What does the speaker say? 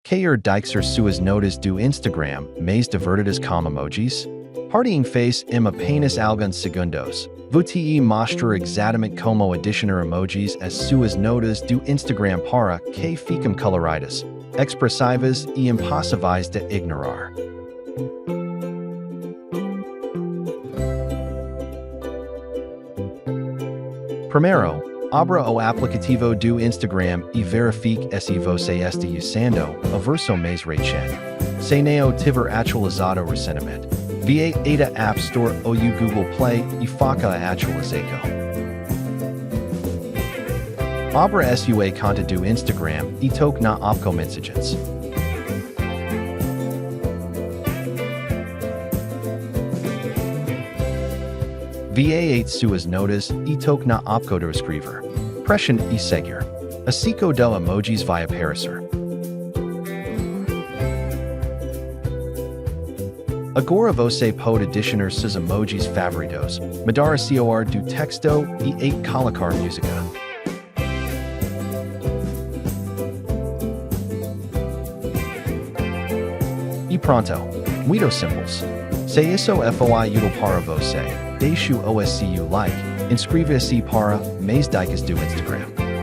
Dicas suas notas do Instagram, mais divertidas com emojis? Partying face apenas alguns segundos. Vou-te mostrar exatamente como adicionar emojis às suas notas do Instagram para que fiquem coloridas, expressivas e impossíveis de ignorar. Primeiro, abra o aplicativo do Instagram e verifique se você está usando a versão mais recente. Se não tiver atualizado recentemente, vá da App Store ou Google Play e faça a atualização. Abra sua conta do Instagram e toque na opção mensagens. Vá suas notas e toque na opção de escrever. Pressione e seguir. Assim que o emojis vai aparecer. Agora você pode adicionar seus emojis favoritos, mudar a cor do texto e colocar música. E pronto, muito simples. Se isso foi útil para você, deixe o seu like, inscreva-se para mais dicas do Instagram.